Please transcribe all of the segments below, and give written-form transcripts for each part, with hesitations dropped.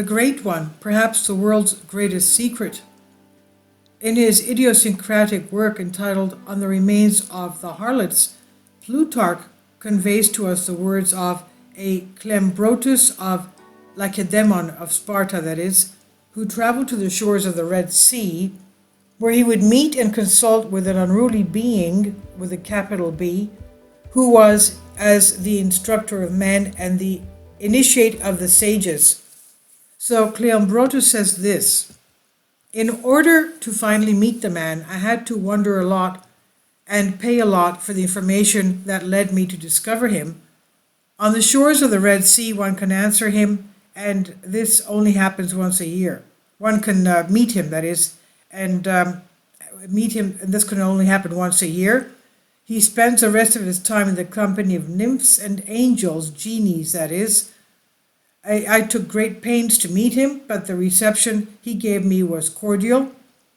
the Great One, perhaps the world's greatest secret. In his idiosyncratic work entitled On the Remains of the Harlots, Plutarch conveys to us the words of a Cleombrotus of Lacedaemon of Sparta, that is, who traveled to the shores of the Red Sea, where he would meet and consult with an unruly being, with a capital B, who was as the instructor of men and the initiate of the sages. So Cleombrotus says this: in order to finally meet the man, I had to wonder a lot and pay a lot for the information that led me to discover him. On the shores of the Red Sea, one can answer him, and this only happens once a year. One can meet him, that is, and meet him, and this can only happen once a year. He spends the rest of his time in the company of nymphs and angels, genies, that is. I took great pains to meet him, but the reception he gave me was cordial.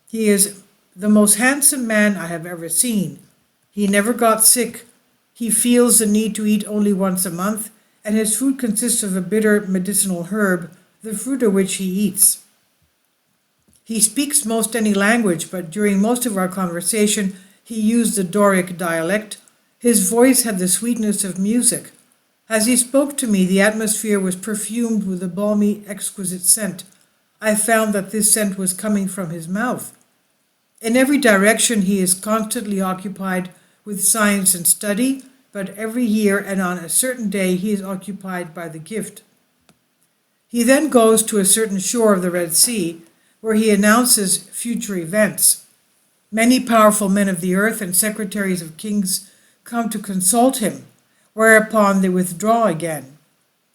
He is the most handsome man I have ever seen. He never got sick. He feels the need to eat only once a month, and his food consists of a bitter medicinal herb, the fruit of which he eats. He speaks most any language, but during most of our conversation he used the Doric dialect. His voice had the sweetness of music. As he spoke to me, the atmosphere was perfumed with a balmy, exquisite scent. I found that this scent was coming from his mouth. In every direction he is constantly occupied with science and study, but every year and on a certain day he is occupied by the gift. He then goes to a certain shore of the Red Sea, where he announces future events. Many powerful men of the earth and secretaries of kings come to consult him, whereupon they withdraw again.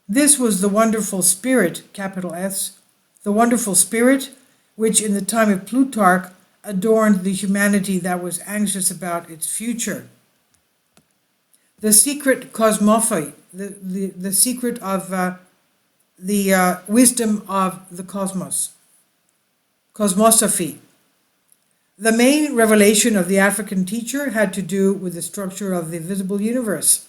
This was the wonderful spirit, capital S, the wonderful spirit which in the time of Plutarch adorned the humanity that was anxious about its future. The secret cosmophy, the secret of the wisdom of the cosmos, cosmosophy. The main revelation of the African teacher had to do with the structure of the visible universe.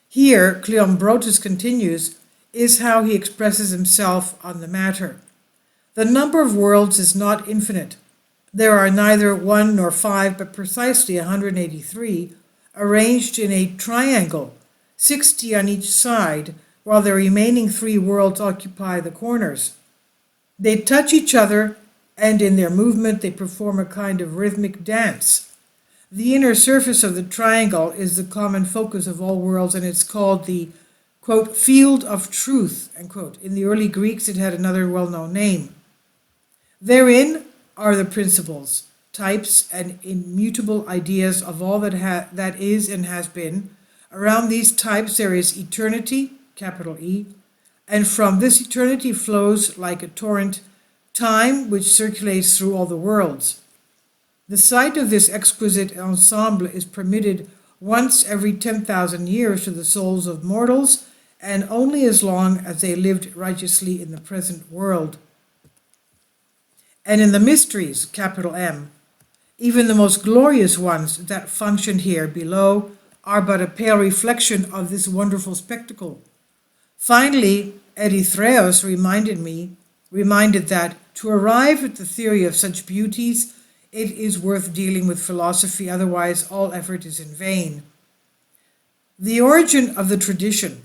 Here, Cleombrotus continues, is how he expresses himself on the matter. The number of worlds is not infinite. There are neither 1 nor 5, but precisely 183, arranged in a triangle, 60 on each side, while the remaining 3 worlds occupy the corners. They touch each other, and in their movement they perform a kind of rhythmic dance. The inner surface of the triangle is the common focus of all worlds, and it's called the, quote, field of truth, end quote. In the early Greeks it had another well-known name. Therein are the principles, types, and immutable ideas of all that is and has been. Around these types there is eternity, capital E, and from this eternity flows, like a torrent, time which circulates through all the worlds. The sight of this exquisite ensemble is permitted once every 10,000 years to the souls of mortals, and only as long as they lived righteously in the present world. And in the mysteries, capital M, even the most glorious ones that function here below are but a pale reflection of this wonderful spectacle. Finally, Erythraeus reminded that to arrive at the theory of such beauties, it is worth dealing with philosophy, otherwise all effort is in vain. The origin of the tradition.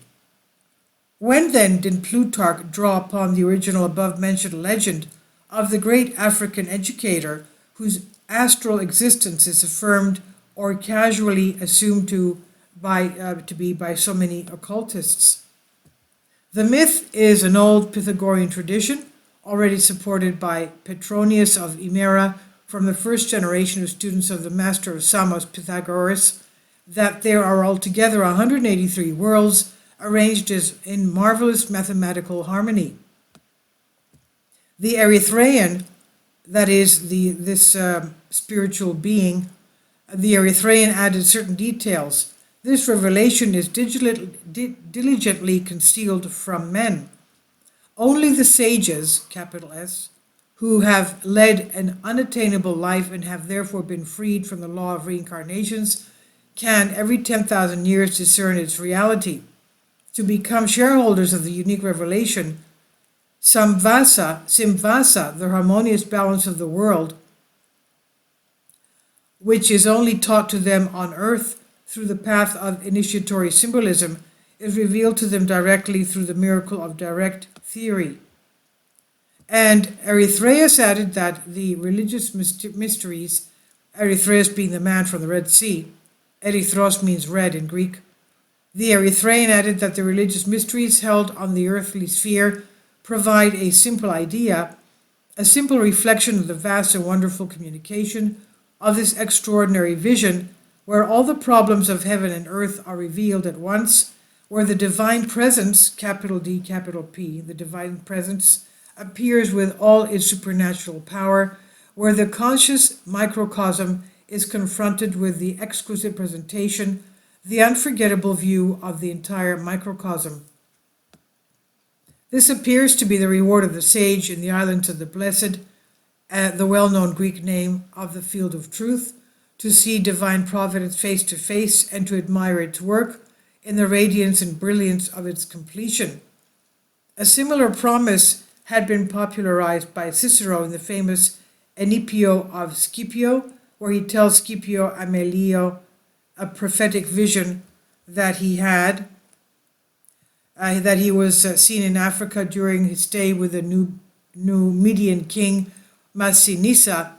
When then did Plutarch draw upon the original above-mentioned legend of the great African educator whose astral existence is affirmed or casually assumed to be by so many occultists? The myth is an old Pythagorean tradition, already supported by Petronius of Imera from the first generation of students of the master of Samos, Pythagoras, that there are altogether 183 worlds arranged as in marvelous mathematical harmony. The Erythraean, that is this spiritual being, the Erythraean added certain details. This revelation is diligently concealed from men. Only the sages, capital S, who have led an unattainable life and have therefore been freed from the law of reincarnations, can every 10,000 years discern its reality. To become shareholders of the unique revelation, Simvasa, the harmonious balance of the world, which is only taught to them on earth through the path of initiatory symbolism, is revealed to them directly through the miracle of direct theory. And Erythraeus added that the religious mysteries, Erythraeus being the man from the Red Sea, Erythros means red in Greek, the Erythraean added that the religious mysteries held on the earthly sphere provide a simple idea, a simple reflection of the vast and wonderful communication of this extraordinary vision, where all the problems of heaven and earth are revealed at once, where the divine presence, capital D, capital P, the divine presence appears with all its supernatural power, where the conscious microcosm is confronted with the exquisite presentation, the unforgettable view of the entire microcosm. This appears to be the reward of the sage in the islands of the blessed, the well-known Greek name of the field of truth, to see divine providence face to face and to admire its work in the radiance and brilliance of its completion. A similar promise had been popularized by Cicero in the famous Enipio of Scipio, where he tells Scipio Amelio a prophetic vision that he had, that he was seen in Africa during his stay with the Numidian king Massinissa,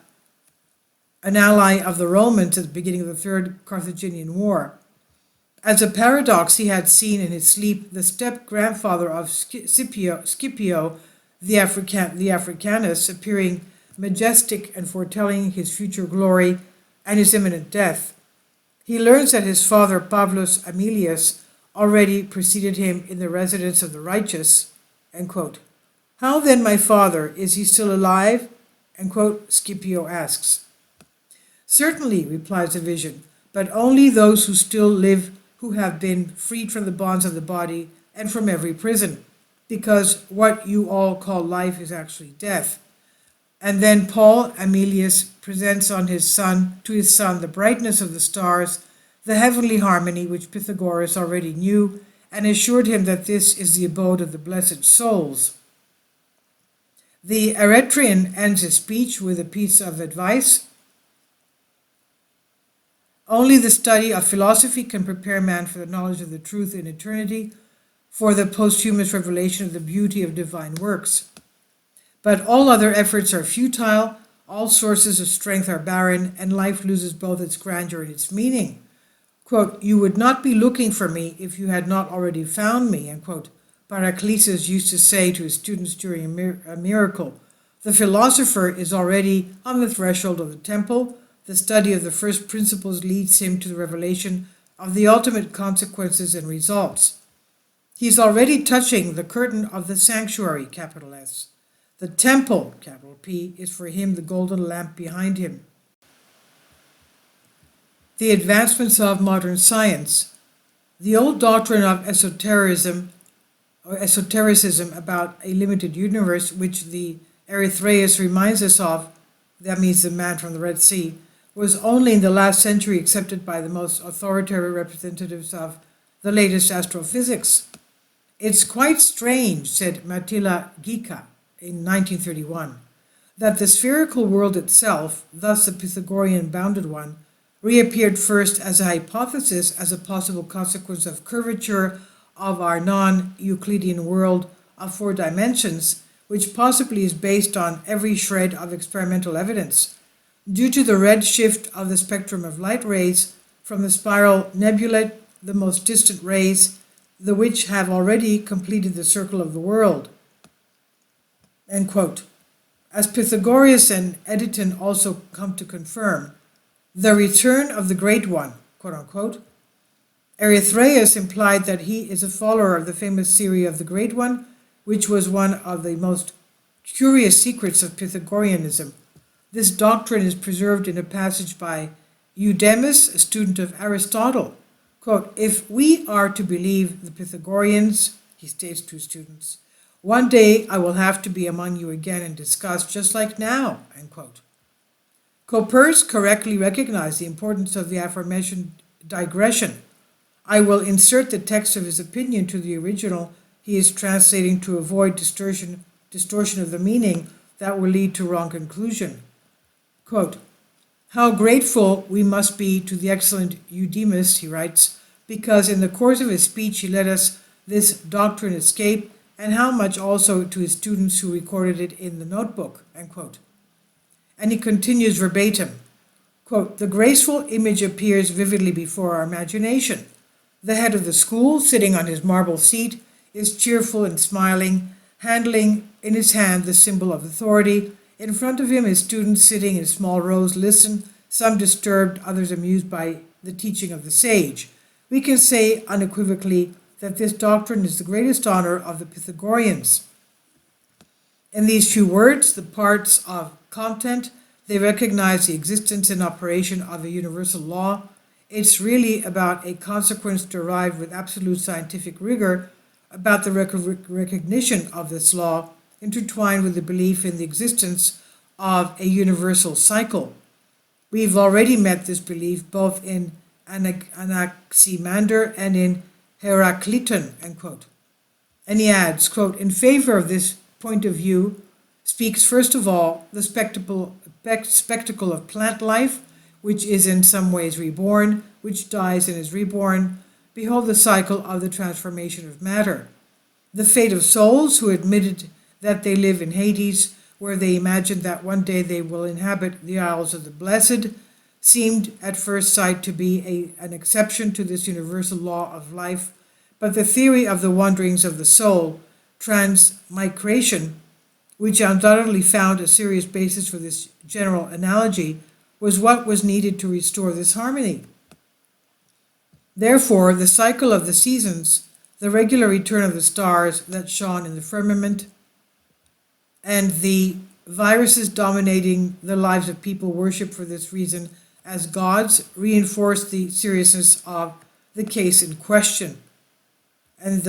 an ally of the Romans at the beginning of the Third Carthaginian War. As a paradox, he had seen in his sleep the step-grandfather of Scipio, the Africanus, appearing majestic and foretelling his future glory and his imminent death. He learns that his father, Pavlus Aemilius, already preceded him in the residence of the righteous. End quote. How then, my father, is he still alive? End quote, Scipio asks. Certainly, replies the vision, but only those who still live, who have been freed from the bonds of the body and from every prison, because what you all call life is actually death. And then Paul Aemilius presents to his son the brightness of the stars, the heavenly harmony which Pythagoras already knew, and assured him that this is the abode of the blessed souls. The Eretrian ends his speech with a piece of advice. Only the study of philosophy can prepare man for the knowledge of the truth in eternity, for the posthumous revelation of the beauty of divine works. But all other efforts are futile, all sources of strength are barren, and life loses both its grandeur and its meaning. Quote, you would not be looking for me if you had not already found me, end quote. Paracelsus used to say to his students during a miracle. The philosopher is already on the threshold of the temple. The study of the first principles leads him to the revelation of the ultimate consequences and results. He is already touching the curtain of the sanctuary, capital S. The temple, capital P, is for him the golden lamp behind him. The advancements of modern science. The old doctrine of esotericism about a limited universe, which the Erythraeus reminds us of, that means the man from the Red Sea, was only in the last century accepted by the most authoritative representatives of the latest astrophysics. It's quite strange, said Mattila Gica in 1931, that the spherical world itself, thus the Pythagorean bounded one, reappeared first as a hypothesis as a possible consequence of curvature of our non-Euclidean world of 4 dimensions, which possibly is based on every shred of experimental evidence. Due to the red shift of the spectrum of light rays from the spiral nebulae, the most distant rays, the which have already completed the circle of the world. End quote. As Pythagoras and Edeton also come to confirm, the return of the Great One, quote unquote. Erythraeus implied that he is a follower of the famous theory of the Great One, which was one of the most curious secrets of Pythagoreanism. This doctrine is preserved in a passage by Eudemus, a student of Aristotle. Quote, if we are to believe the Pythagoreans, he states to his students, one day I will have to be among you again and discuss just like now, end quote. Coper's correctly recognized the importance of the aforementioned digression. I will insert the text of his opinion to the original he is translating to avoid distortion distortion of the meaning that will lead to wrong conclusion. Quote, "How grateful we must be to the excellent Eudemus," he writes, "because in the course of his speech he let us this doctrine escape, and how much also to his students who recorded it in the notebook," end quote. And he continues verbatim, quote, "The graceful image appears vividly before our imagination. The head of the school, sitting on his marble seat, is cheerful and smiling, handling in his hand the symbol of authority. In front of him, his students sitting in small rows listen, some disturbed, others amused by the teaching of the sage. We can say unequivocally that this doctrine is the greatest honor of the Pythagoreans." In these few words, the parts of content, they recognize the existence and operation of a universal law. It's really about a consequence derived with absolute scientific rigor, about the recognition of this law, intertwined with the belief in the existence of a universal cycle. We've already met this belief both in Anaximander and in Heracliton, end quote. And he adds, quote, "In favor of this point of view speaks first of all the spectacle of plant life, which is in some ways reborn, which dies and is reborn. Behold the cycle of the transformation of matter. The fate of souls who admitted that they live in Hades, where they imagine that one day they will inhabit the Isles of the Blessed, seemed at first sight to be an exception to this universal law of life, but the theory of the wanderings of the soul, transmigration, which undoubtedly found a serious basis for this general analogy, was what was needed to restore this harmony. Therefore, the cycle of the seasons, the regular return of the stars that shone in the firmament, and the viruses dominating the lives of people worshipped for this reason as gods reinforced the seriousness of the case in question." And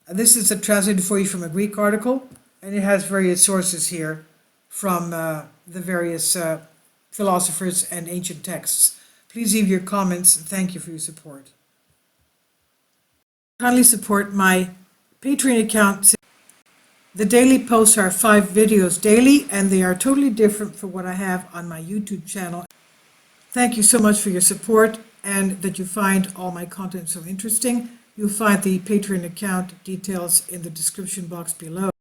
this is translated for you from a Greek article, and it has various sources here from the various philosophers and ancient texts. Please leave your comments, and thank you for your support. Kindly support my Patreon account. The daily posts are 5 videos daily, and they are totally different from what I have on my YouTube channel. Thank you so much for your support and that you find all my content so interesting. You'll find the Patreon account details in the description box below.